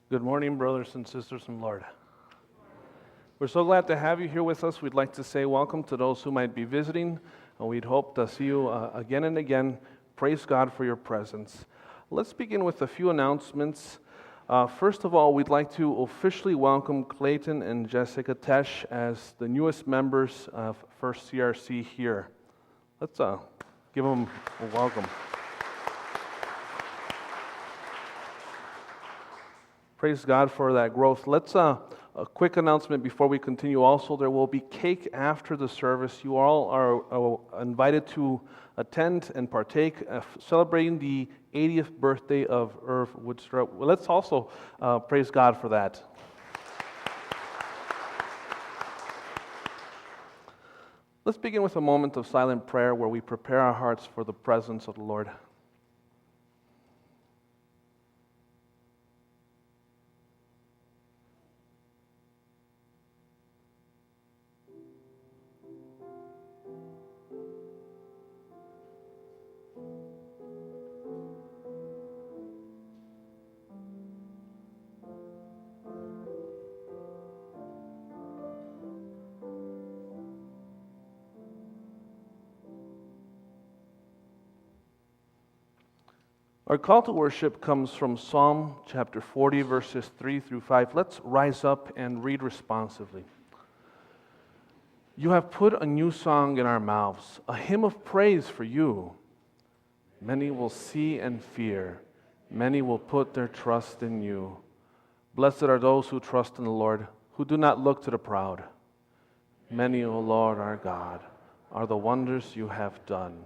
Good morning, brothers and sisters in the Lord. We're so glad to have you here with us. We'd like to say welcome to those who might be visiting, and we'd hope to see you again and again. Praise God for your presence. Let's begin with a few announcements. First of all, we'd like to officially welcome Clayton and Jessica Tesh as the newest members of First CRC here. Let's give them a welcome. Praise God for that growth. Let's a quick announcement before we continue. Also, there will be cake after the service. You all are invited to attend and partake, celebrating the 80th birthday of Irv Woodstrup. Well, let's also praise God for that. Let's begin with a moment of silent prayer where we prepare our hearts for the presence of the Lord. Our call to worship comes from Psalm chapter 40, verses 3 through 5. Let's rise up and read responsively. You have put a new song in our mouths, a hymn of praise for you. Many will see and fear. Many will put their trust in you. Blessed are those who trust in the Lord, who do not look to the proud. Many, O Lord our God, are the wonders you have done.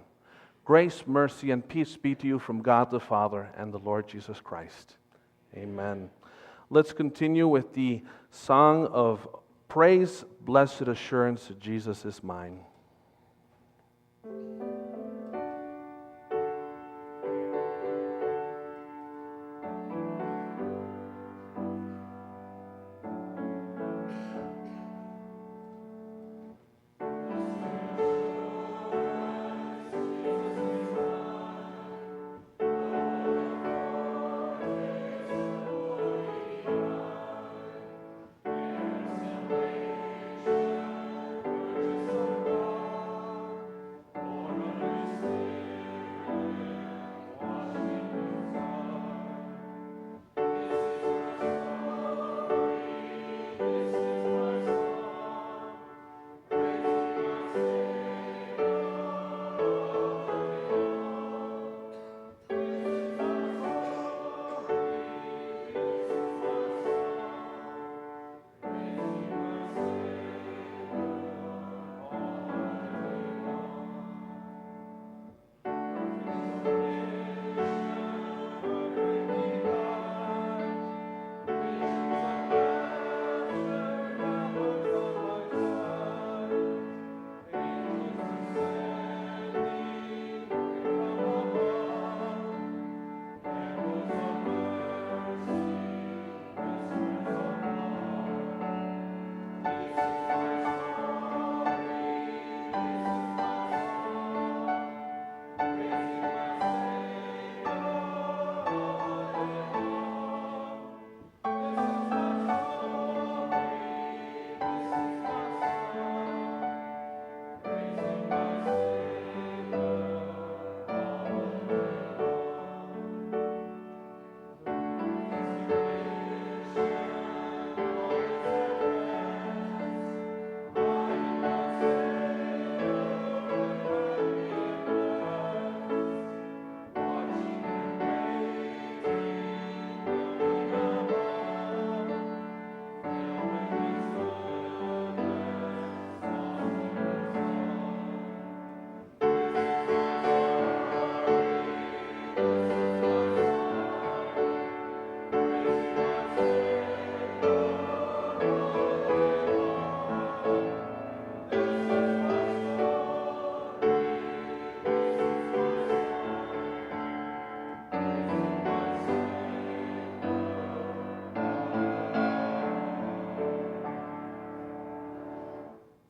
Grace, mercy, and peace be to you from God the Father and the Lord Jesus Christ. Amen. Let's continue with the song of praise, blessed assurance, Jesus is mine.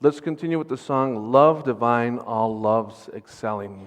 Let's continue with the song, Love Divine, All Loves Excelling.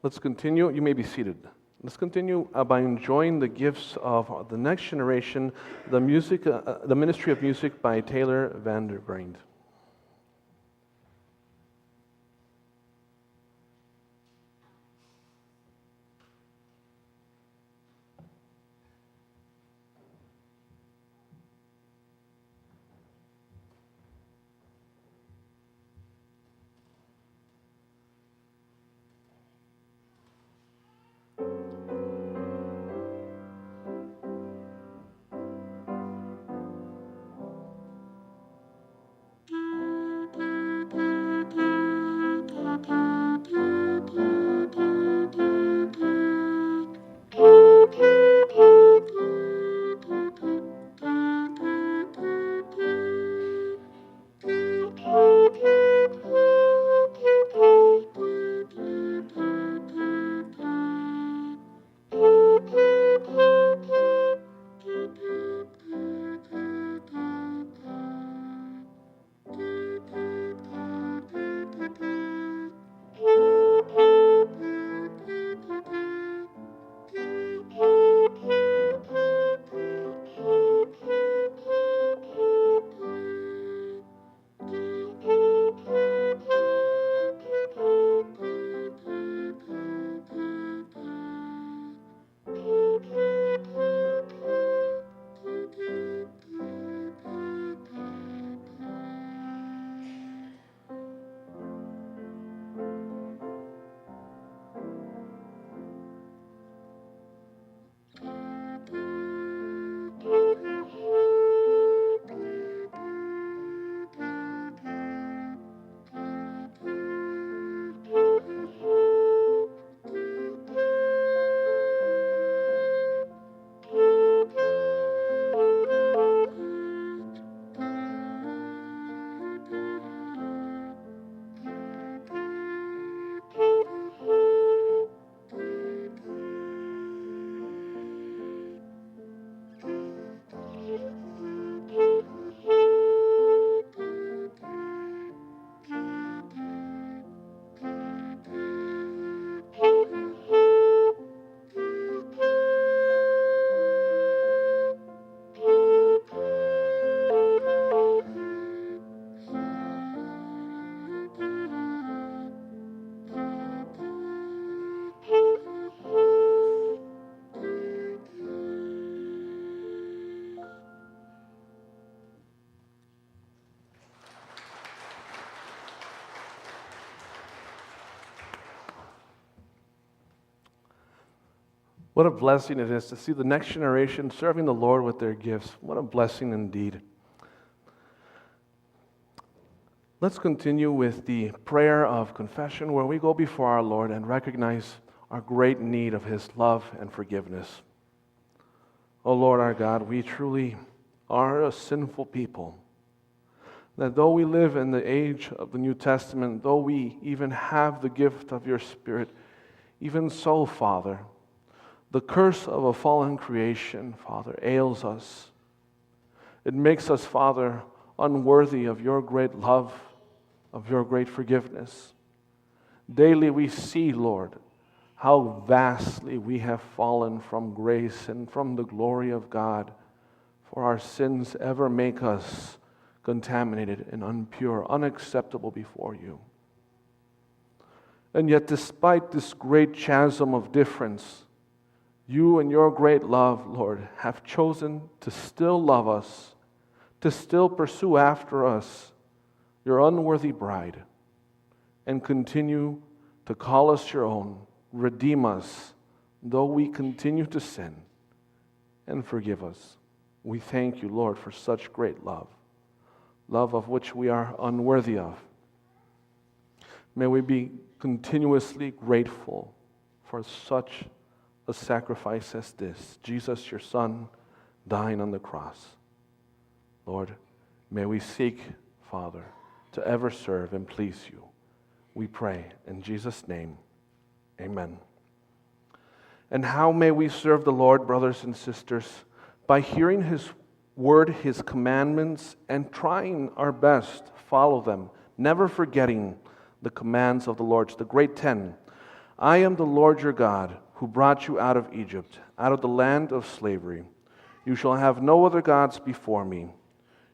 Let's continue. You may be seated. Let's continue by enjoying the gifts of the next generation, the ministry of music by Taylor Vanderbrand. What a blessing it is to see the next generation serving the Lord with their gifts. What a blessing indeed. Let's continue with the prayer of confession where we go before our Lord and recognize our great need of His love and forgiveness. O Lord our God, we truly are a sinful people. That though we live in the age of the New Testament, though we even have the gift of your Spirit, even so, Father, the curse of a fallen creation, Father, ails us. It makes us, Father, unworthy of your great love, of your great forgiveness. Daily we see, Lord, how vastly we have fallen from grace and from the glory of God, for our sins ever make us contaminated and impure, unacceptable before you. And yet, despite this great chasm of difference, you and your great love, Lord, have chosen to still love us, to still pursue after us, your unworthy bride, and continue to call us your own, redeem us, though we continue to sin, and forgive us. We thank you, Lord, for such great love, love of which we are unworthy of. May we be continuously grateful for such a sacrifice as this, Jesus, your Son, dying on the cross. Lord, may we seek, Father, to ever serve and please you. We pray in Jesus' name, amen. And how may we serve the Lord, brothers and sisters? By hearing His word, His commandments, and trying our best to follow them, never forgetting the commands of the Lord, the great 10. I am the Lord your God, who brought you out of Egypt, out of the land of slavery. You shall have no other gods before me.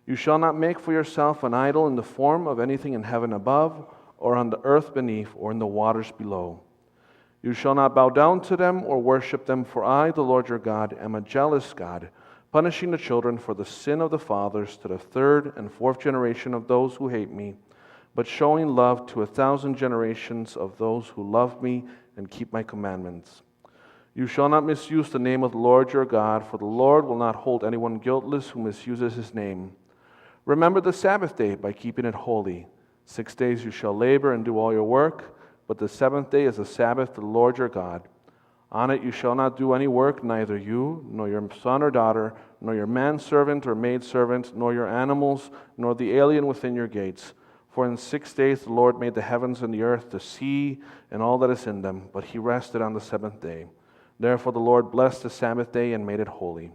You shall not make for yourself an idol in the form of anything in heaven above, or on the earth beneath, or in the waters below. You shall not bow down to them or worship them, for I, the Lord your God, am a jealous God, punishing the children for the sin of the fathers to the third and fourth generation of those who hate me, but showing love to 1,000 generations of those who love me and keep my commandments. You shall not misuse the name of the Lord your God, for the Lord will not hold anyone guiltless who misuses his name. Remember the Sabbath day by keeping it holy. 6 days you shall labor and do all your work, but the seventh day is a Sabbath to the Lord your God. On it you shall not do any work, neither you, nor your son or daughter, nor your manservant or maidservant, nor your animals, nor the alien within your gates. For in 6 days the Lord made the heavens and the earth, the sea, and all that is in them, but he rested on the seventh day. Therefore the Lord blessed the Sabbath day and made it holy.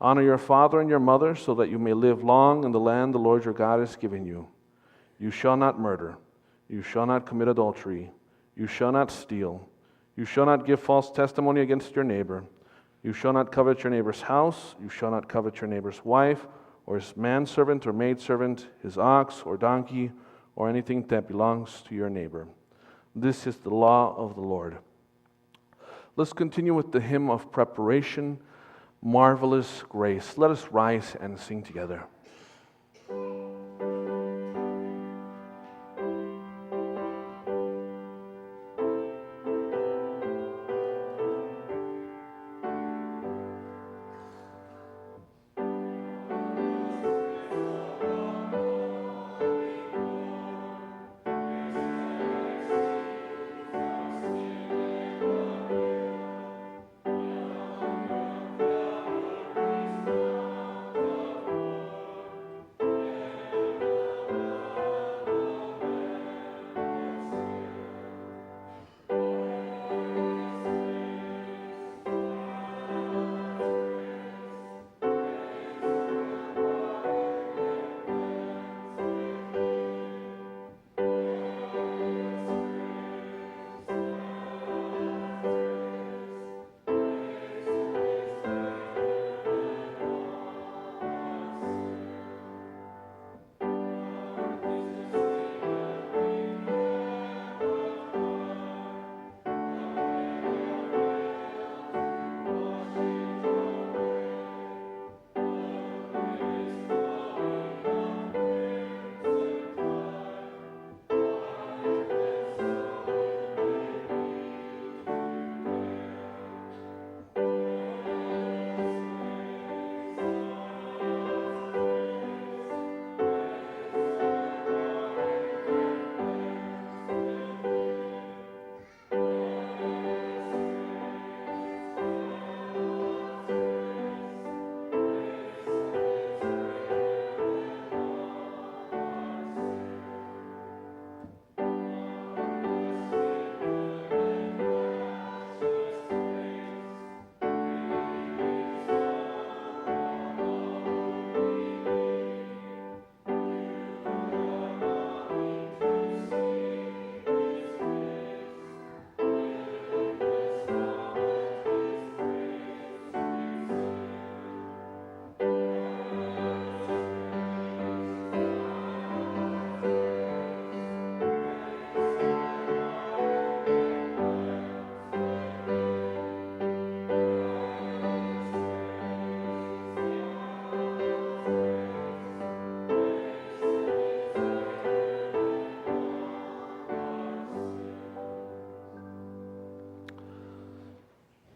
Honor your father and your mother, so that you may live long in the land the Lord your God is giving you. You shall not murder. You shall not commit adultery. You shall not steal. You shall not give false testimony against your neighbor. You shall not covet your neighbor's house. You shall not covet your neighbor's wife, or his manservant or maidservant, his ox or donkey, or anything that belongs to your neighbor. This is the law of the Lord. Let's continue with the hymn of preparation, Marvelous Grace. Let us rise and sing together.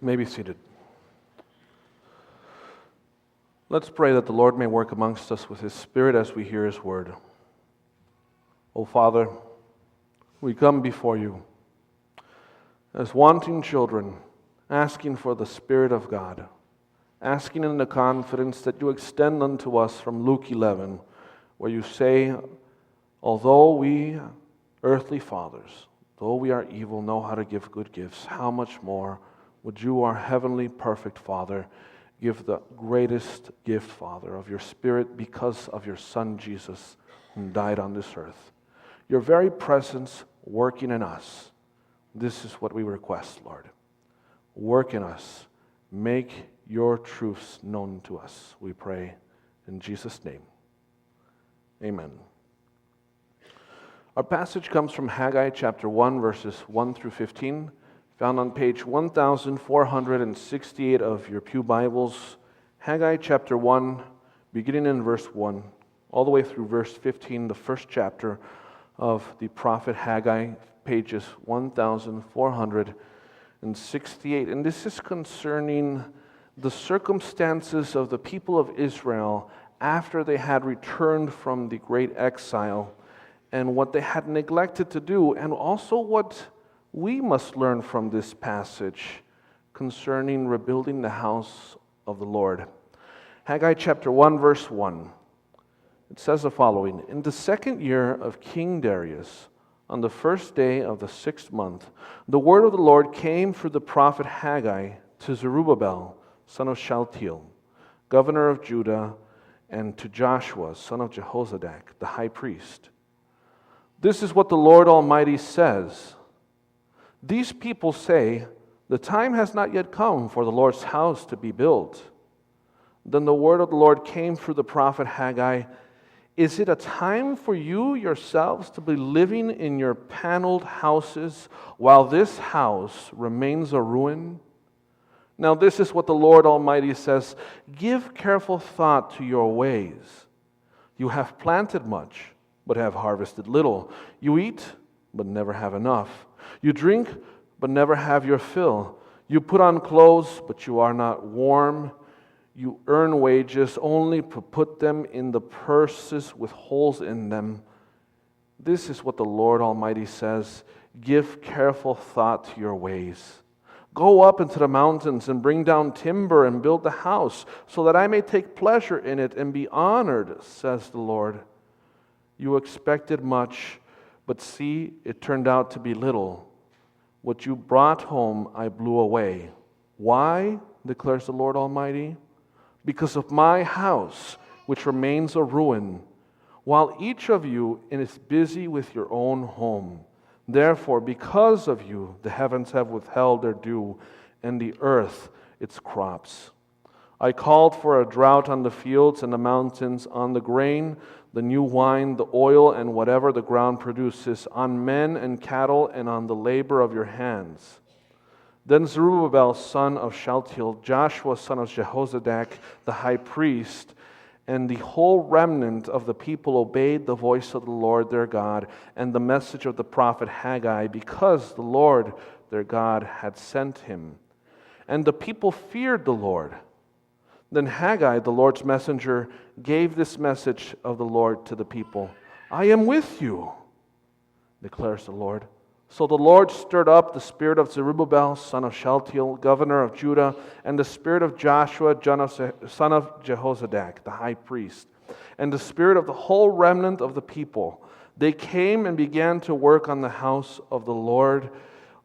You may be seated. Let's pray that the Lord may work amongst us with His Spirit as we hear His word. O Father, we come before you as wanting children, asking for the Spirit of God, asking in the confidence that you extend unto us from Luke 11, where you say, although we earthly fathers, though we are evil, know how to give good gifts, how much more would you, our heavenly perfect Father, give the greatest gift, Father, of your Spirit because of your Son Jesus, who died on this earth. Your very presence working in us. This is what we request, Lord. Work in us. Make your truths known to us, we pray in Jesus' name. Amen. Our passage comes from Haggai chapter 1, verses 1 through 15, found on page 1468 of your pew Bibles. Haggai chapter 1, beginning in verse 1, all the way through verse 15, the first chapter of the prophet Haggai, pages 1468. And this is concerning the circumstances of the people of Israel after they had returned from the great exile, and what they had neglected to do, and also what we must learn from this passage concerning rebuilding the house of the Lord. Haggai chapter 1, verse 1. It says the following: In the second year of King Darius, on the first day of the 6th month, the word of the Lord came through the prophet Haggai to Zerubbabel, son of Shealtiel, governor of Judah, and to Joshua, son of Jehozadak, the high priest. This is what the Lord Almighty says. These people say, the time has not yet come for the Lord's house to be built. Then the word of the Lord came through the prophet Haggai. Is it a time for you yourselves to be living in your paneled houses while this house remains a ruin? Now this is what the Lord Almighty says. Give careful thought to your ways. You have planted much, but have harvested little. You eat, but never have enough. You drink, but never have your fill. You put on clothes, but you are not warm. You earn wages only to put them in the purses with holes in them. This is what the Lord Almighty says. Give careful thought to your ways. Go up into the mountains and bring down timber and build the house, so that I may take pleasure in it and be honored, says the Lord. You expected much, but see, it turned out to be little. What you brought home I blew away. Why, declares the Lord Almighty? Because of my house, which remains a ruin, while each of you is busy with your own home. Therefore, because of you, the heavens have withheld their dew, and the earth its crops. I called for a drought on the fields and the mountains, on the grain, the new wine, the oil, and whatever the ground produces, on men and cattle, and on the labor of your hands. Then Zerubbabel, son of Shealtiel, Joshua, son of Jehozadak, the high priest, and the whole remnant of the people obeyed the voice of the Lord their God and the message of the prophet Haggai, because the Lord their God had sent him. And the people feared the Lord. Then Haggai, the Lord's messenger, gave this message of the Lord to the people. I am with you, declares the Lord. So the Lord stirred up the spirit of Zerubbabel, son of Shealtiel, governor of Judah, and the spirit of Joshua, son of Jehozadak, the high priest, and the spirit of the whole remnant of the people. They came and began to work on the house of the Lord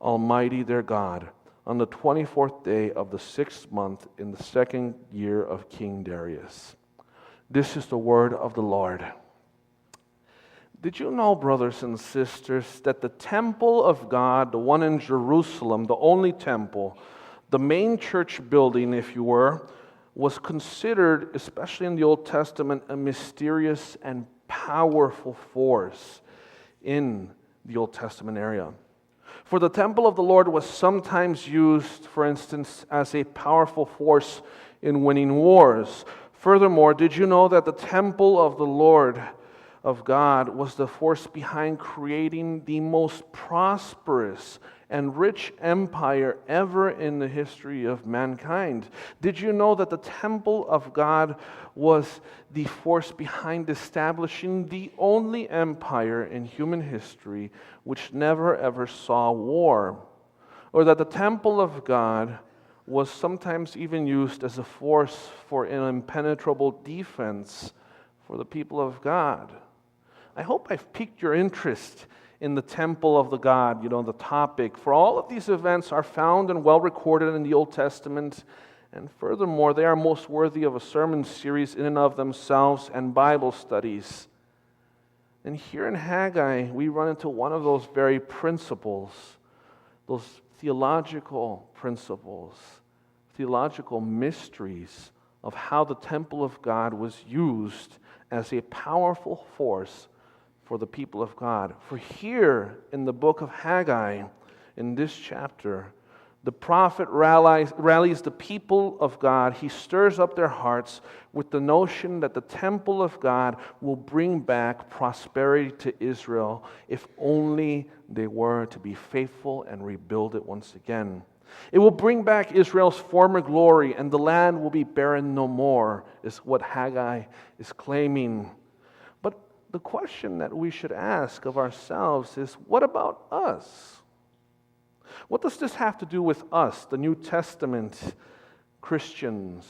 Almighty their God on the 24th day of the 6th month in the 2nd year of King Darius. This is the word of the Lord. Did you know, brothers and sisters, that the temple of God, the one in Jerusalem, the only temple, the main church building, if you were, was considered, especially in the Old Testament, a mysterious and powerful force in the Old Testament area? For the temple of the Lord was sometimes used, for instance, as a powerful force in winning wars. Furthermore, did you know that the temple of the Lord of God was the force behind creating the most prosperous and rich empire ever in the history of mankind? Did you know that the temple of God was the force behind establishing the only empire in human history which never ever saw war? Or that the temple of God was sometimes even used as a force for an impenetrable defense for the people of God? I hope I've piqued your interest in the temple of the God, the topic. For all of these events are found and well recorded in the Old Testament, and furthermore, they are most worthy of a sermon series in and of themselves and Bible studies. And here in Haggai, we run into one of those very principles those theological principles, theological mysteries of how the temple of God was used as a powerful force for the people of God. For here in the book of Haggai, in this chapter, the prophet rallies the people of God. He stirs up their hearts with the notion that the temple of God will bring back prosperity to Israel if only they were to be faithful and rebuild it once again. It will bring back Israel's former glory, and the land will be barren no more, is what Haggai is claiming. But the question that we should ask of ourselves is, what about us? What does this have to do with us, the New Testament Christians?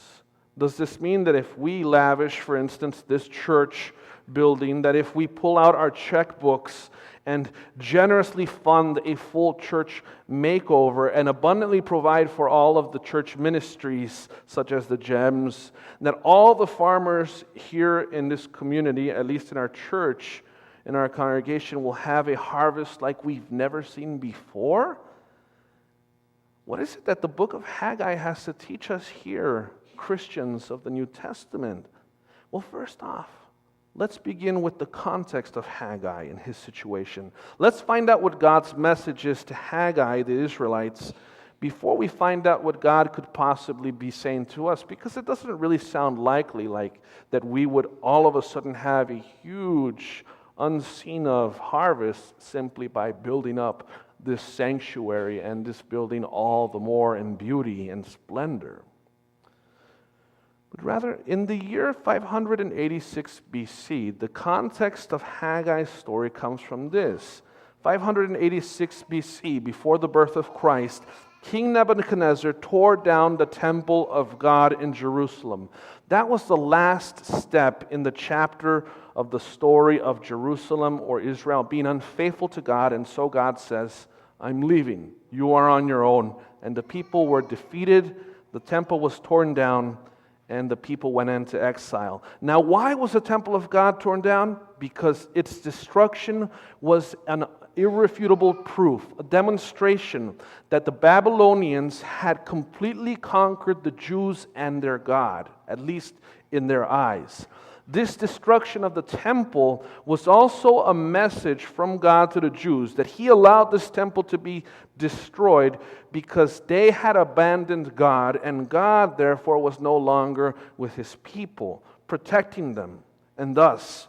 Does this mean that if we lavish, for instance, this church building, that if we pull out our checkbooks and generously fund a full church makeover and abundantly provide for all of the church ministries, such as the GEMS, that all the farmers here in this community, at least in our church, in our congregation, will have a harvest like we've never seen before? What is it that the book of Haggai has to teach us here, Christians of the New Testament? Well, first off, let's begin with the context of Haggai and his situation. Let's find out what God's message is to Haggai, the Israelites, before we find out what God could possibly be saying to us, because it doesn't really sound likely like that we would all of a sudden have a huge, unseen of harvest simply by building up this sanctuary and this building all the more in beauty and splendor. But rather, in the year 586 BC, the context of Haggai's story comes from this. 586 BC, before the birth of Christ, King Nebuchadnezzar tore down the temple of God in Jerusalem. That was the last step in the chapter of the story of Jerusalem or Israel being unfaithful to God, and so God says, I'm leaving. You are on your own. And the people were defeated, the temple was torn down, and the people went into exile. Now, why was the temple of God torn down? Because its destruction was an irrefutable proof, a demonstration that the Babylonians had completely conquered the Jews and their God, at least in their eyes. This destruction of the temple was also a message from God to the Jews that He allowed this temple to be destroyed because they had abandoned God, and God therefore was no longer with His people, protecting them. And thus,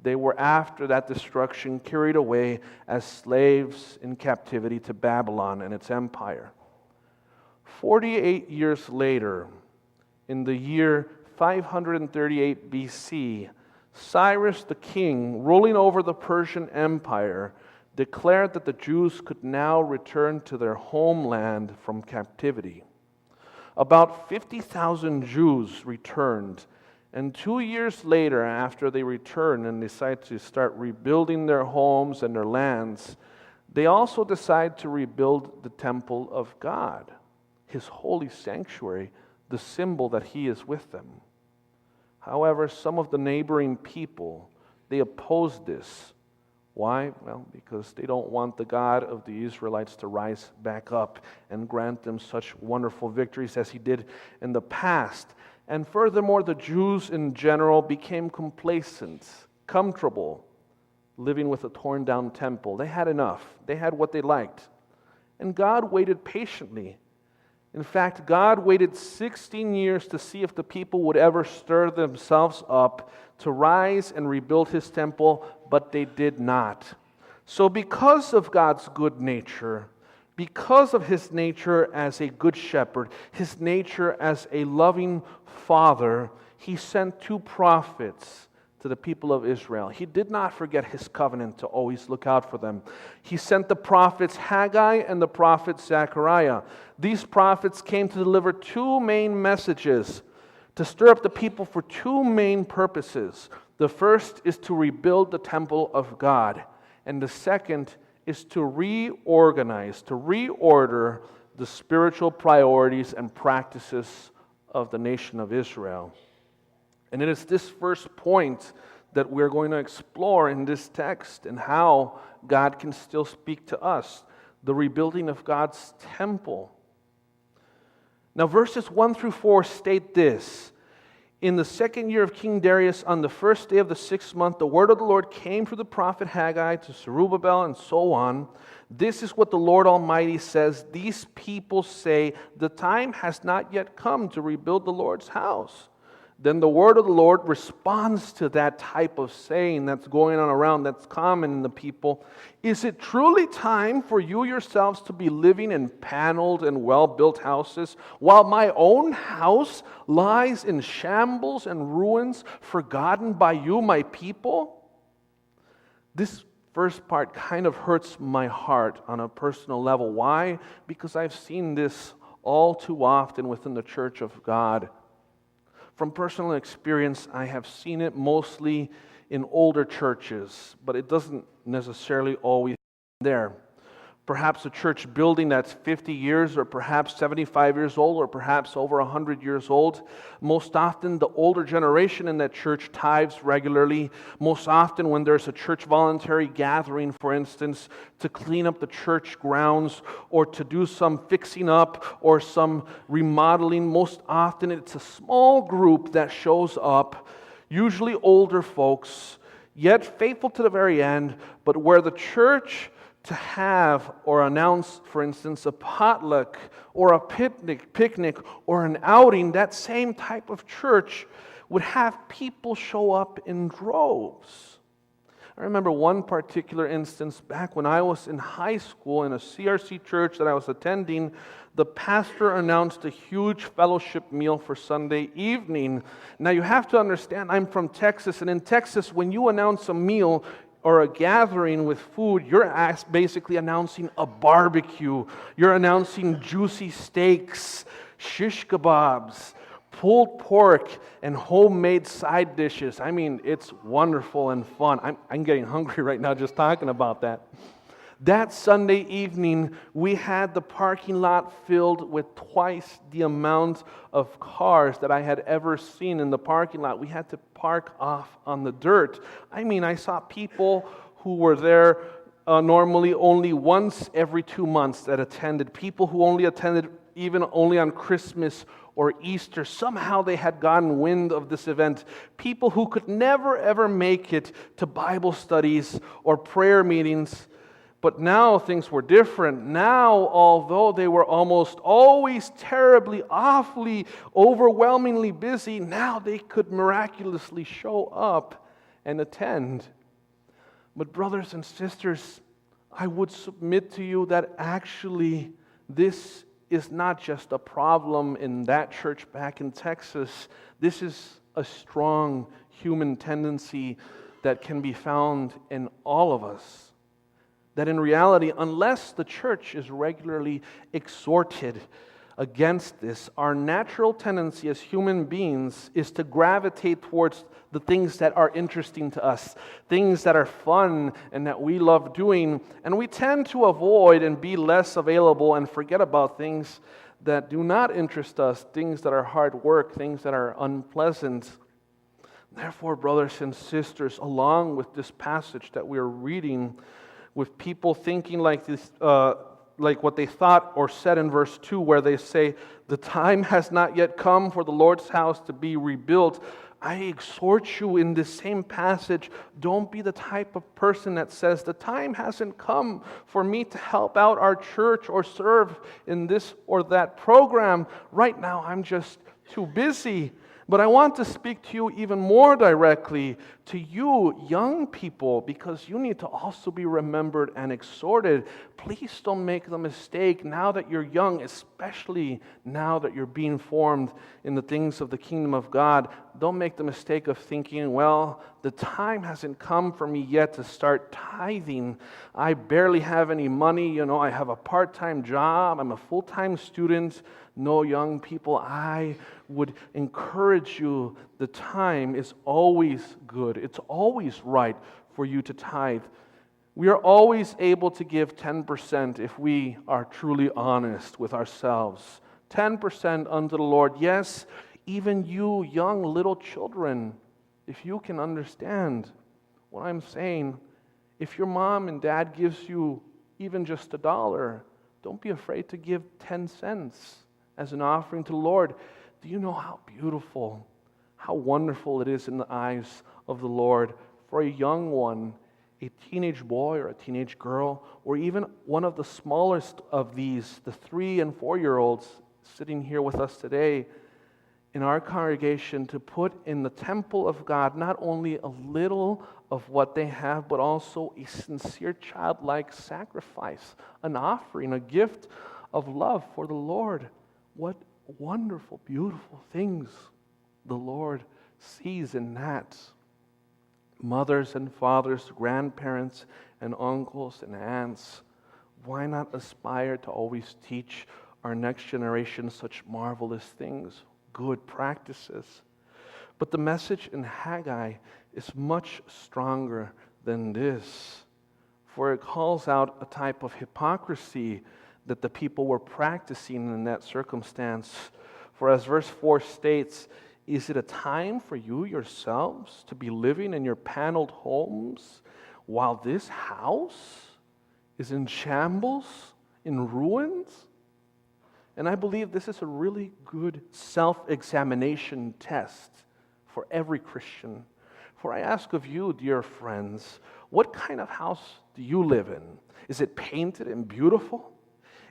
they were after that destruction carried away as slaves in captivity to Babylon and its empire. 48 years later, in the year 538 BC, Cyrus the king, ruling over the Persian Empire, declared that the Jews could now return to their homeland from captivity. About 50,000 Jews returned, and 2 years later, after they returned and decided to start rebuilding their homes and their lands, they also decided to rebuild the temple of God, His holy sanctuary, the symbol that He is with them. However, some of the neighboring people, they opposed this. Why? Well, because they don't want the God of the Israelites to rise back up and grant them such wonderful victories as He did in the past. And furthermore, the Jews in general became complacent, comfortable, living with a torn down temple. They had enough. They had what they liked. And God waited patiently. In fact, God waited 16 years to see if the people would ever stir themselves up to rise and rebuild His temple, but they did not. So because of God's good nature, because of His nature as a good shepherd, His nature as a loving Father, He sent 2 prophets to the people of Israel. He did not forget His covenant to always look out for them. He sent the prophets Haggai and the prophet Zechariah. These prophets came to deliver 2 main messages, to stir up the people for 2 main purposes. The first is to rebuild the temple of God, and the second is to reorganize, to reorder the spiritual priorities and practices of the nation of Israel. And it is this first point that we're going to explore in this text and how God can still speak to us. the rebuilding of God's temple. Now, verses 1 through 4 state this: In the second year of King Darius, on the first day of the 6th month, the word of the Lord came through the prophet Haggai to Zerubbabel, and so on. This is what the Lord Almighty says: These people say, the time has not yet come to rebuild the Lord's house. Then the word of the Lord responds to that type of saying that's going on around, that's common in the people. Is it truly time for you yourselves to be living in paneled and well-built houses, while my own house lies in shambles and ruins, forgotten by you, my people? This first part kind of hurts my heart on a personal level. Why? Because I've seen this all too often within the church of God. From personal experience, I have seen it mostly in older churches, but it doesn't necessarily always there. Perhaps a church building that's 50 years or perhaps 75 years old or perhaps over 100 years old. Most often the older generation in that church tithes regularly. Most often when there's a church voluntary gathering, for instance, to clean up the church grounds or to do some fixing up or some remodeling, most often it's a small group that shows up, usually older folks, yet faithful to the very end, but where the church to have or announce, for instance, a potluck or a picnic or an outing, that same type of church would have people show up in droves. I remember one particular instance back when I was in high school in a CRC church that I was attending. The pastor announced a huge fellowship meal for Sunday evening. Now you have to understand, I'm from Texas, and in Texas, when you announce a meal or a gathering with food, you're basically announcing a barbecue. You're announcing juicy steaks, shish kebabs, pulled pork, and homemade side dishes. I mean, it's wonderful and fun. I'm getting hungry right now just talking about that. That Sunday evening, we had the parking lot filled with twice the amount of cars that I had ever seen in the parking lot. We had to park off on the dirt. I mean, I saw people who were there normally only once every 2 months that attended. People who only attended even only on Christmas or Easter. Somehow they had gotten wind of this event. People who could never ever make it to Bible studies or prayer meetings. But now things were different. Now, although they were almost always terribly, awfully, overwhelmingly busy, now they could miraculously show up and attend. But brothers and sisters, I would submit to you that actually this is not just a problem in that church back in Texas. This is a strong human tendency that can be found in all of us. That in reality, unless the church is regularly exhorted against this, our natural tendency as human beings is to gravitate towards the things that are interesting to us, things that are fun and that we love doing, and we tend to avoid and be less available and forget about things that do not interest us, things that are hard work, things that are unpleasant. Therefore, brothers and sisters, along with this passage that we are reading, with people thinking like this, like what they thought or said in verse 2, where they say, the time has not yet come for the Lord's house to be rebuilt. I exhort you in this same passage, don't be the type of person that says, the time hasn't come for me to help out our church or serve in this or that program. Right now, I'm just too busy. But I want to speak to you even more directly, to you young people, because you need to also be remembered and exhorted. Please don't make the mistake now that you're young, especially now that you're being formed in the things of the kingdom of God. Don't make the mistake of thinking, well, the time hasn't come for me yet to start tithing. I barely have any money. I have a part-time job. I'm a full-time student. No, young people, I would encourage you, the time is always good. It's always right for you to tithe. We are always able to give 10% if we are truly honest with ourselves. 10% unto the Lord. Yes, even you young little children, if you can understand what I'm saying, if your mom and dad gives you even just $1. Don't be afraid to give 10 cents as an offering to the Lord. Do you know how beautiful, how wonderful it is in the eyes of the Lord for a young one, a teenage boy or a teenage girl, or even one of the smallest of these, the 3 and 4-year-olds sitting here with us today in our congregation, to put in the temple of God not only a little of what they have, but also a sincere childlike sacrifice, an offering, a gift of love for the Lord. What wonderful, beautiful things the Lord sees in that. Mothers and fathers, grandparents and uncles and aunts, why not aspire to always teach our next generation such marvelous things, good practices? But the message in Haggai is much stronger than this, for it calls out a type of hypocrisy that the people were practicing in that circumstance. For as verse 4 states, is it a time for you yourselves to be living in your paneled homes while this house is in shambles, in ruins? And I believe this is a really good self-examination test for every Christian. For I ask of you, dear friends, what kind of house do you live in? Is it painted and beautiful?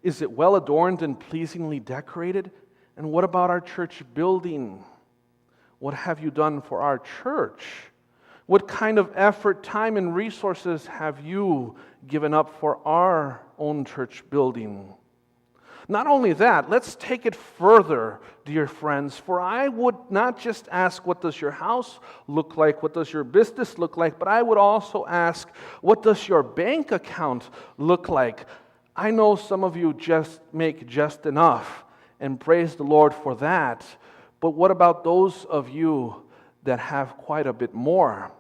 Is it well adorned and pleasingly decorated? And what about our church building? What have you done for our church? What kind of effort, time, and resources have you given up for our own church building? Not only that, let's take it further, dear friends, for I would not just ask, what does your house look like? What does your business look like? But I would also ask, what does your bank account look like? I know some of you just make just enough, and praise the Lord for that. But what about those of you that have quite a bit more?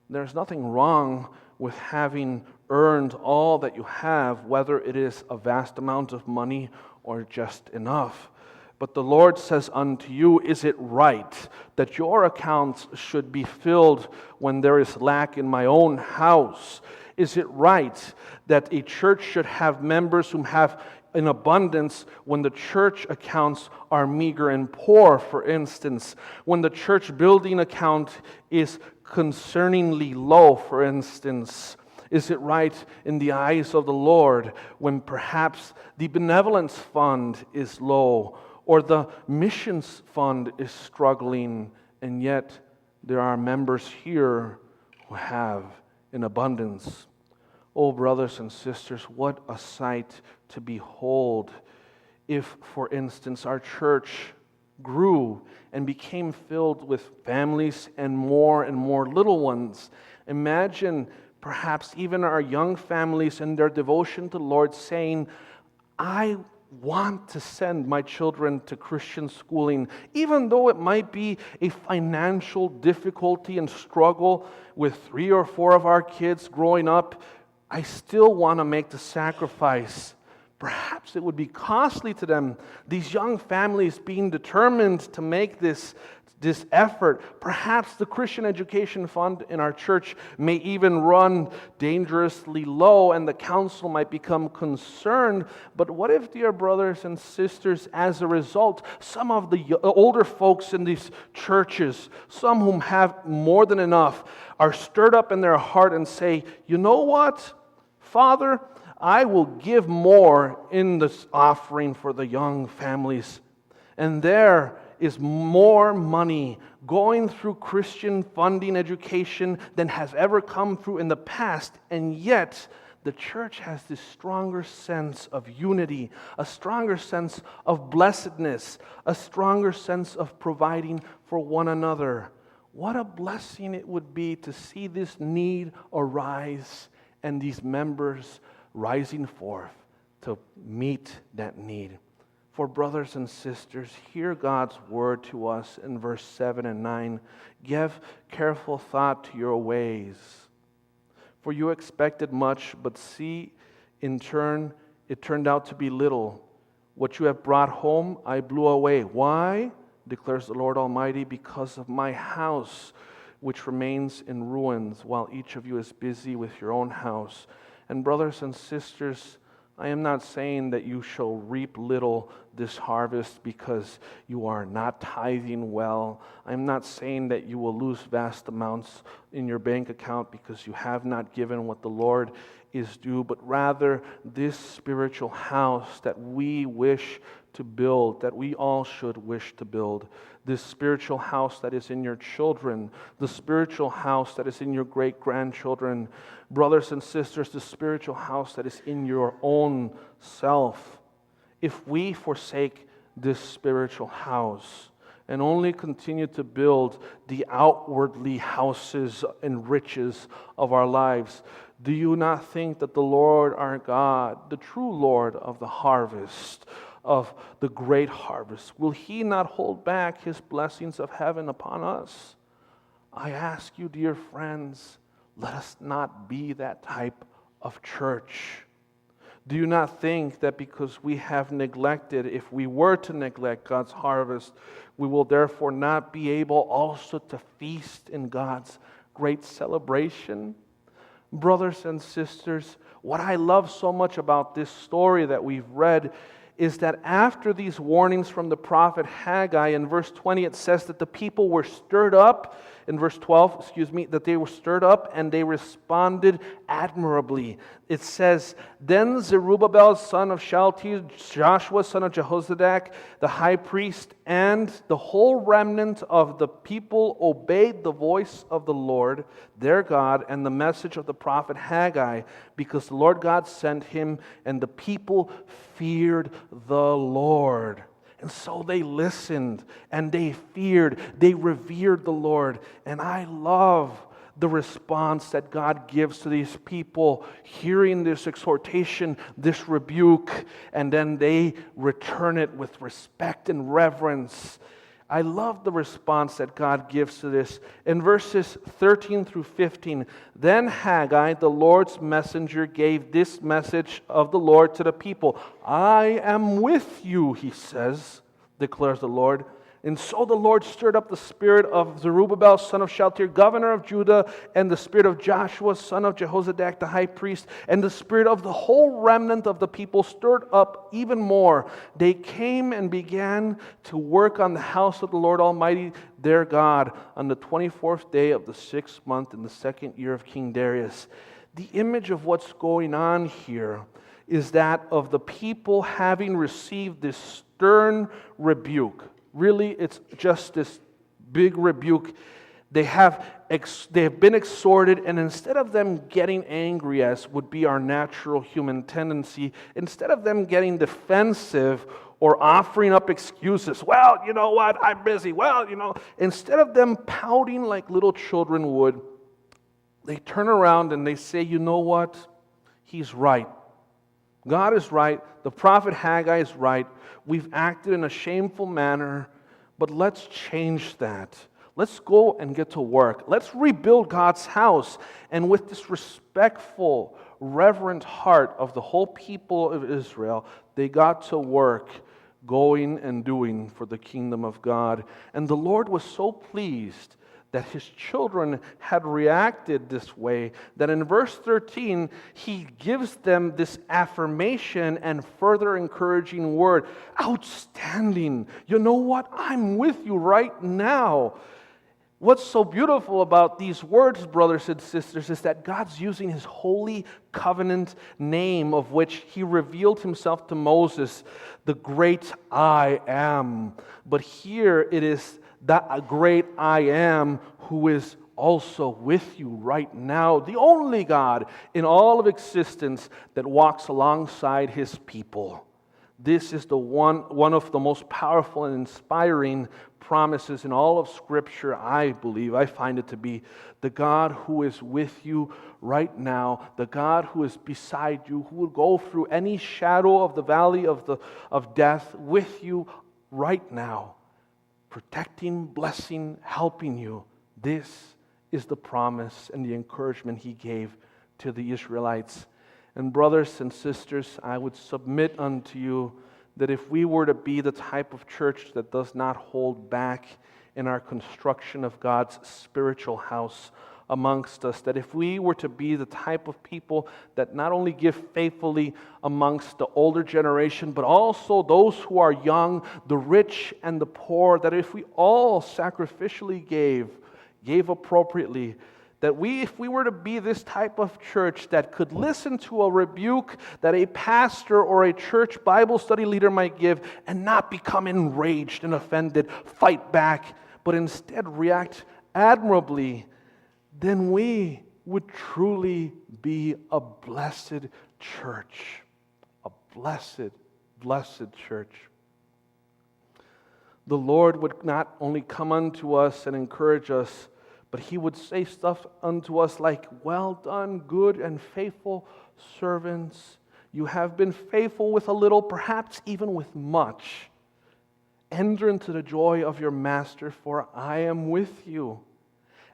There's nothing wrong with having earned all that you have, whether it is a vast amount of money or just enough. But the Lord says unto you, is it right that your accounts should be filled when there is lack in my own house? Is it right that a church should have members who have in abundance when the church accounts are meager and poor, for instance? When the church building account is concerningly low, for instance? Is it right in the eyes of the Lord when perhaps the benevolence fund is low or the missions fund is struggling, and yet there are members here who have in abundance? Oh, brothers and sisters, what a sight to behold if, for instance, our church grew and became filled with families and more little ones. Imagine perhaps even our young families in their devotion to the Lord saying, I want to send my children to Christian schooling, even though it might be a financial difficulty and struggle with 3 or 4 of our kids growing up. I still want to make the sacrifice. Perhaps it would be costly to them, these young families being determined to make this effort. Perhaps the Christian education fund in our church may even run dangerously low, and the council might become concerned. But what if, dear brothers and sisters, as a result, some of the older folks in these churches, some whom have more than enough, are stirred up in their heart and say, you know what, Father, I will give more in this offering for the young families. And there is more money going through Christian funding education than has ever come through in the past. And yet, the church has this stronger sense of unity, a stronger sense of blessedness, a stronger sense of providing for one another. What a blessing it would be to see this need arise and these members rising forth to meet that need. For brothers and sisters, hear God's word to us in verse 7 and 9. Give careful thought to your ways. For you expected much, but see, in turn, it turned out to be little. What you have brought home, I blew away. Why? Declares the Lord Almighty, because of my house, which remains in ruins, while each of you is busy with your own house. And brothers and sisters, I am not saying that you shall reap little this harvest because you are not tithing well. I am not saying that you will lose vast amounts in your bank account because you have not given what the Lord is due, but rather this spiritual house that we wish to build, that we all should wish to build, this spiritual house that is in your children, the spiritual house that is in your great-grandchildren, brothers and sisters, the spiritual house that is in your own self. If we forsake this spiritual house and only continue to build the outwardly houses and riches of our lives, do you not think that the Lord our God, the true Lord of the harvest, of the great harvest, will He not hold back His blessings of heaven upon us? I ask you, dear friends, let us not be that type of church. Do you not think that because we have neglected, if we were to neglect God's harvest, we will therefore not be able also to feast in God's great celebration? Brothers and sisters, what I love so much about this story that we've read is that after these warnings from the prophet Haggai, in verse 20 it says that the people were stirred up, in verse 12, that they were stirred up and they responded admirably. It says, then Zerubbabel, son of Shealtiel, Joshua, son of Jehozadak, the high priest, and the whole remnant of the people obeyed the voice of the Lord, their God, and the message of the prophet Haggai, because the Lord God sent him, and the people feared the Lord. And so they listened and they feared, they revered the Lord. And I love the response that God gives to these people, hearing this exhortation, this rebuke, and then they return it with respect and reverence. I love the response that God gives to this. In verses 13 through 15, then Haggai, the Lord's messenger, gave this message of the Lord to the people. I am with you, he says, declares the Lord. And so the Lord stirred up the spirit of Zerubbabel, son of Shealtiel, governor of Judah, and the spirit of Joshua, son of Jehozadak, the high priest, and the spirit of the whole remnant of the people stirred up even more. They came and began to work on the house of the Lord Almighty, their God, on the 24th day of the 6th month in the 2nd year of King Darius. The image of what's going on here is that of the people having received this stern rebuke. Really, it's just this big rebuke. They have been exhorted, and instead of them getting angry, as would be our natural human tendency, instead of them getting defensive or offering up excuses, well, you know what, I'm busy, instead of them pouting like little children would, they turn around and they say, you know what, he's right. God is right. The prophet Haggai is right. We've acted in a shameful manner, but let's change that. Let's go and get to work. Let's rebuild God's house. And with this respectful, reverent heart of the whole people of Israel, they got to work, going and doing for the kingdom of God. And the Lord was so pleased that His children had reacted this way, that in verse 13, He gives them this affirmation and further encouraging word. Outstanding. You know what? I'm with you right now. What's so beautiful about these words, brothers and sisters, is that God's using His holy covenant name, of which He revealed Himself to Moses, the great I am. But here it is that great I am who is also with you right now, the only God in all of existence that walks alongside His people. This is the one of the most powerful and inspiring promises in all of Scripture, I believe. I find it to be the God who is with you right now, the God who is beside you, who will go through any shadow of the valley of death with you right now, protecting, blessing, helping you. This is the promise and the encouragement He gave to the Israelites. And brothers and sisters, I would submit unto you that if we were to be the type of church that does not hold back in our construction of God's spiritual house amongst us, that if we were to be the type of people that not only give faithfully amongst the older generation, but also those who are young, the rich and the poor, that if we all sacrificially gave appropriately, that if we were to be this type of church that could listen to a rebuke that a pastor or a church Bible study leader might give and not become enraged and offended, fight back, but instead react admirably, then we would truly be a blessed church. A blessed, blessed church. The Lord would not only come unto us and encourage us, but He would say stuff unto us like, "Well done, good and faithful servants. You have been faithful with a little, perhaps even with much. Enter into the joy of your master, for I am with you."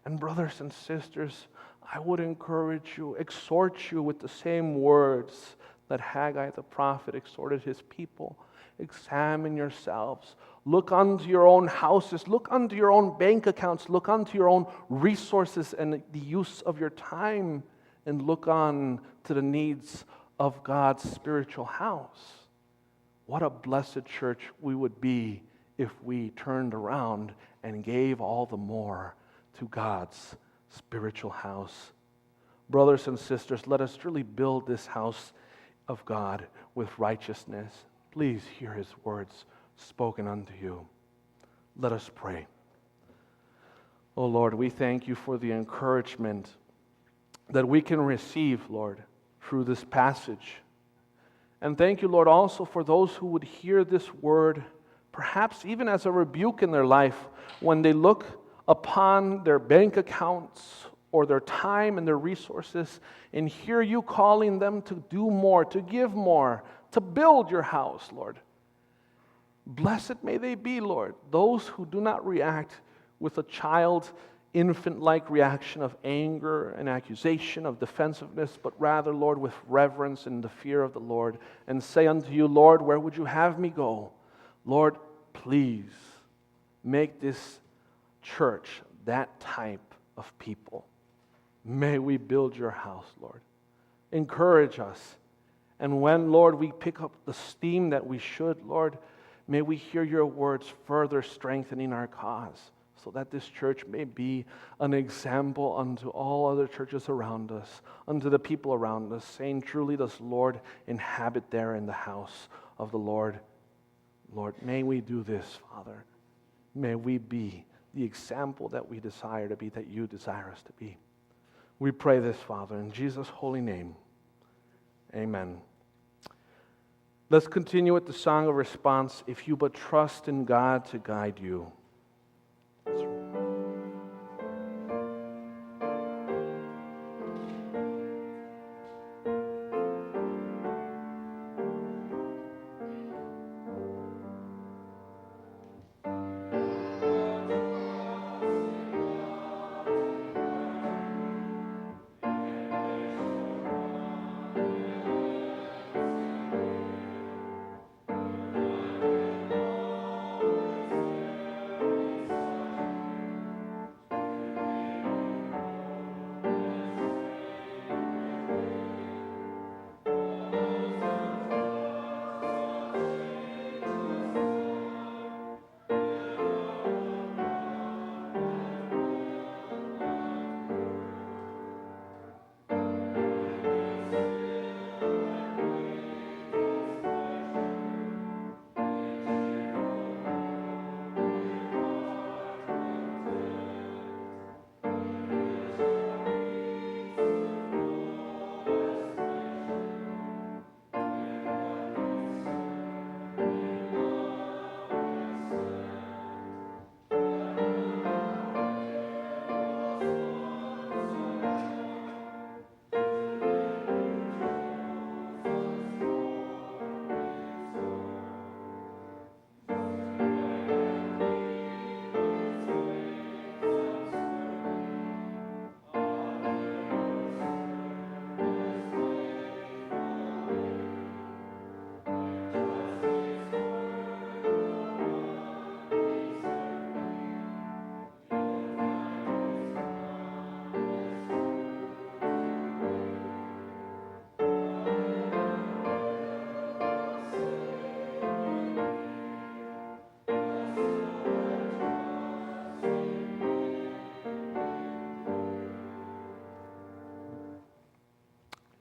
And brothers and sisters, I would encourage you, exhort you with the same words that Haggai the prophet exhorted his people. Examine yourselves. Look unto your own houses. Look unto your own bank accounts. Look unto your own resources and the use of your time. And look on to the needs of God's spiritual house. What a blessed church we would be if we turned around and gave all the more to God's spiritual house. Brothers and sisters, let us truly build this house of God with righteousness. Please hear His words spoken unto you. Let us pray. Oh Lord, we thank you for the encouragement that we can receive, Lord, through this passage. And thank you, Lord, also for those who would hear this word, perhaps even as a rebuke in their life, when they look upon their bank accounts or their time and their resources and hear you calling them to do more, to give more, to build your house, Lord. Blessed may they be, Lord, those who do not react with a child, infant-like reaction of anger and accusation, of defensiveness, but rather, Lord, with reverence and the fear of the Lord, and say unto you, Lord, where would you have me go? Lord, please make this church that type of people. May we build your house, Lord. Encourage us. And when, Lord, we pick up the steam that we should, Lord, may we hear your words further strengthening our cause, so that this church may be an example unto all other churches around us, unto the people around us, saying, truly does Lord inhabit there in the house of the Lord. Lord, may we do this, Father. May we be the example that we desire to be, that you desire us to be. We pray this, Father, in Jesus' holy name. Amen. Let's continue with the song of response, If You But Trust in God to Guide You.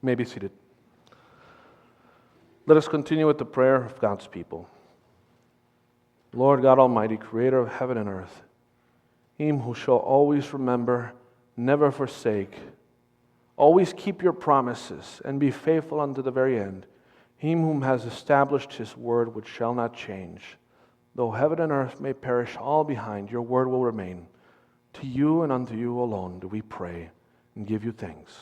You may be seated. Let us continue with the prayer of God's people. Lord God Almighty, creator of heaven and earth, him who shall always remember, never forsake, always keep your promises, and be faithful unto the very end, him whom has established his word which shall not change. Though heaven and earth may perish all behind, your word will remain. To you and unto you alone do we pray and give you thanks.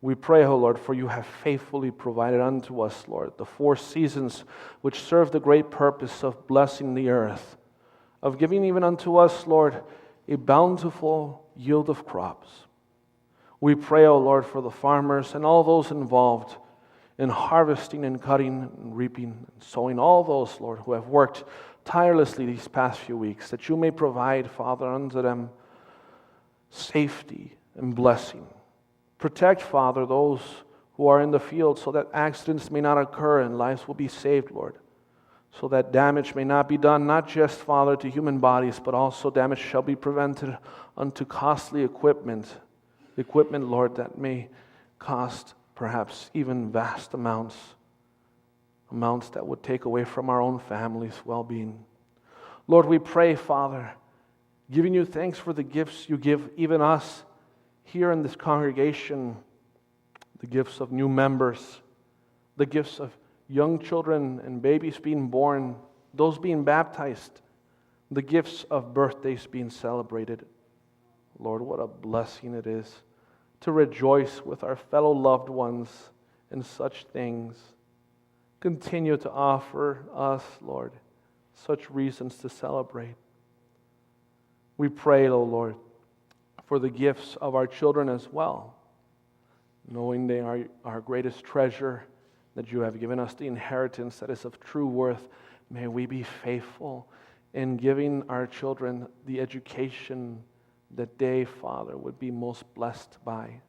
We pray, O Lord, for you have faithfully provided unto us, Lord, the 4 seasons which serve the great purpose of blessing the earth, of giving even unto us, Lord, a bountiful yield of crops. We pray, O Lord, for the farmers and all those involved in harvesting and cutting and reaping and sowing, all those, Lord, who have worked tirelessly these past few weeks, that you may provide, Father, unto them safety and blessing. Protect, Father, those who are in the field so that accidents may not occur and lives will be saved, Lord. So that damage may not be done, not just, Father, to human bodies, but also damage shall be prevented unto costly equipment, Lord, that may cost perhaps even vast amounts that would take away from our own family's well-being. Lord, we pray, Father, giving you thanks for the gifts you give even us here in this congregation, the gifts of new members, the gifts of young children and babies being born, those being baptized, the gifts of birthdays being celebrated. Lord, what a blessing it is to rejoice with our fellow loved ones in such things. Continue to offer us, Lord, such reasons to celebrate. We pray, O Lord, for the gifts of our children as well, knowing they are our greatest treasure, that you have given us the inheritance that is of true worth. May we be faithful in giving our children the education that they, Father, would be most blessed by.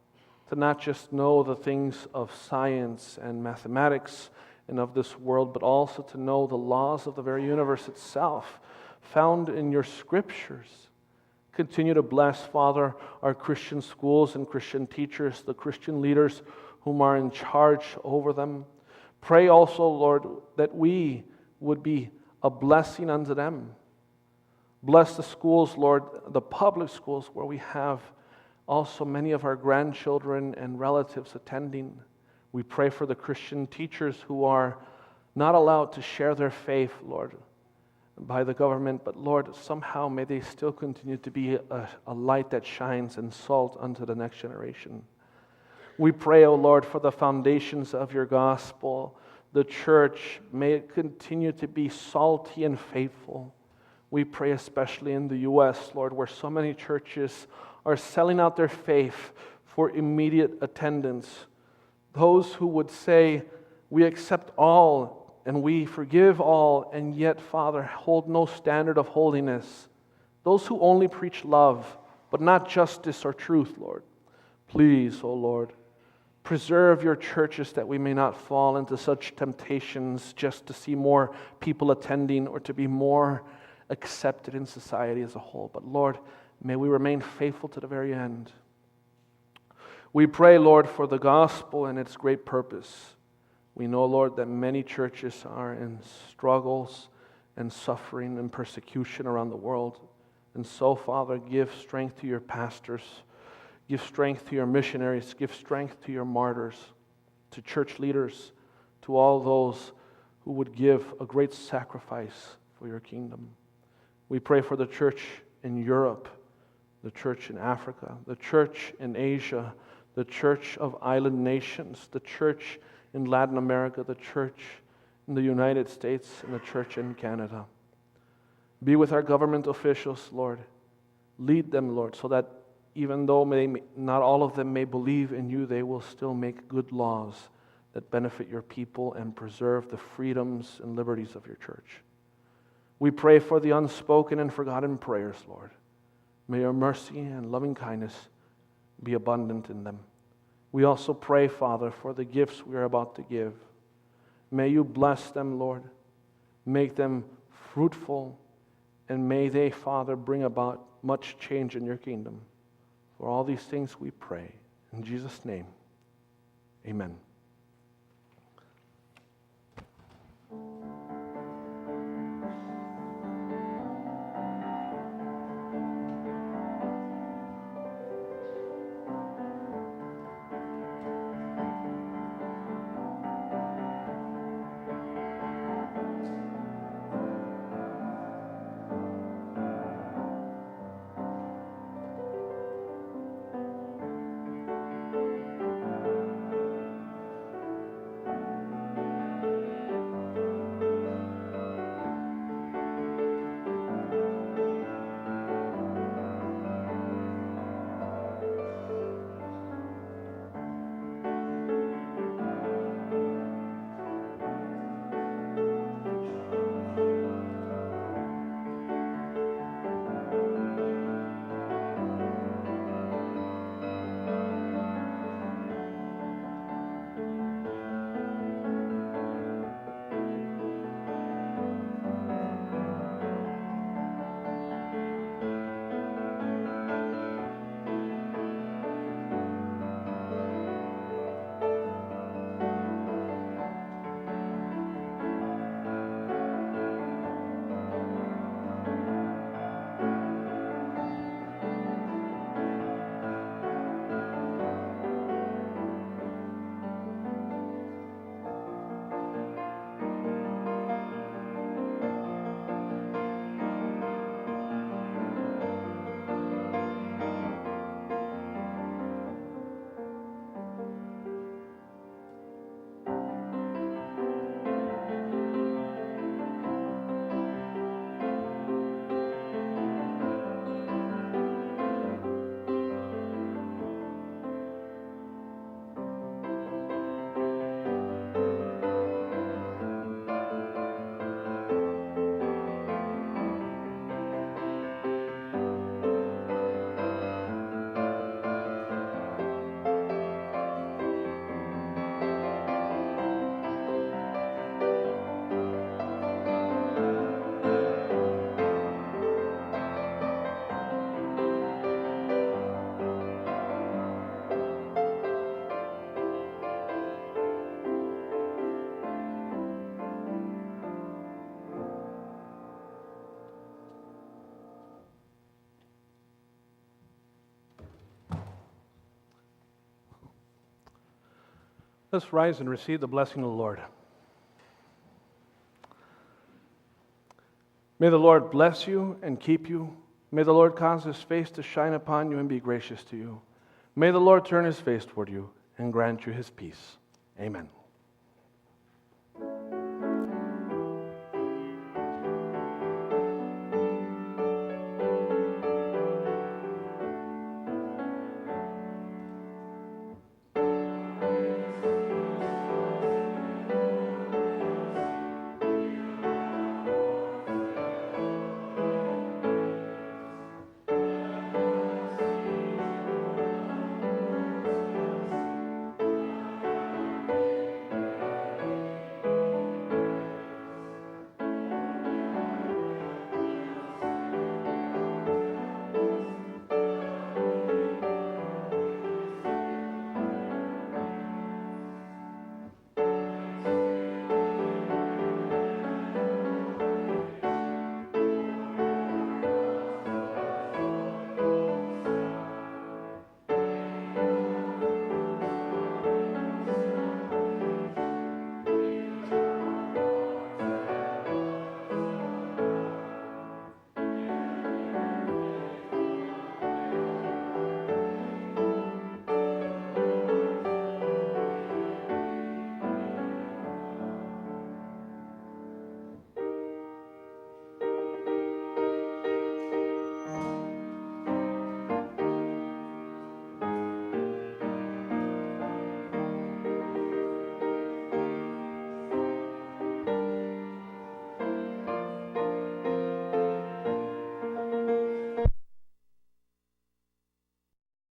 To not just know the things of science and mathematics and of this world, but also to know the laws of the very universe itself, found in your scriptures. Continue to bless, Father, our Christian schools and Christian teachers, the Christian leaders whom are in charge over them. Pray also, Lord, that we would be a blessing unto them. Bless the schools, Lord, the public schools where we have also many of our grandchildren and relatives attending. We pray for the Christian teachers who are not allowed to share their faith, Lord, by the government, but Lord, somehow may they still continue to be a light that shines and salt unto the next generation. We pray, O Lord, for the foundations of your gospel, the church, may it continue to be salty and faithful. We pray especially in the U.S., Lord, where so many churches are selling out their faith for immediate attendance. Those who would say, we accept all and we forgive all, and yet, Father, hold no standard of holiness. Those who only preach love, but not justice or truth, Lord. Please, O Lord, preserve your churches that we may not fall into such temptations just to see more people attending or to be more accepted in society as a whole. But Lord, may we remain faithful to the very end. We pray, Lord, for the gospel and its great purpose. We know, Lord, that many churches are in struggles and suffering and persecution around the world. And so, Father, give strength to your pastors, give strength to your missionaries, give strength to your martyrs, to church leaders, to all those who would give a great sacrifice for your kingdom. We pray for the church in Europe, the church in Africa, the church in Asia, the church of island nations, the church in Latin America, the church in the United States, and the church in Canada. Be with our government officials, Lord. Lead them, Lord, so that even though not all of them may believe in you, they will still make good laws that benefit your people and preserve the freedoms and liberties of your church. We pray for the unspoken and forgotten prayers, Lord. May your mercy and loving kindness be abundant in them. We also pray, Father, for the gifts we are about to give. May you bless them, Lord. Make them fruitful, and may they, Father, bring about much change in your kingdom. For all these things we pray. In Jesus' name, Amen. Let's rise and receive the blessing of the Lord. May the Lord bless you and keep you. May the Lord cause his face to shine upon you and be gracious to you. May the Lord turn his face toward you and grant you his peace. Amen.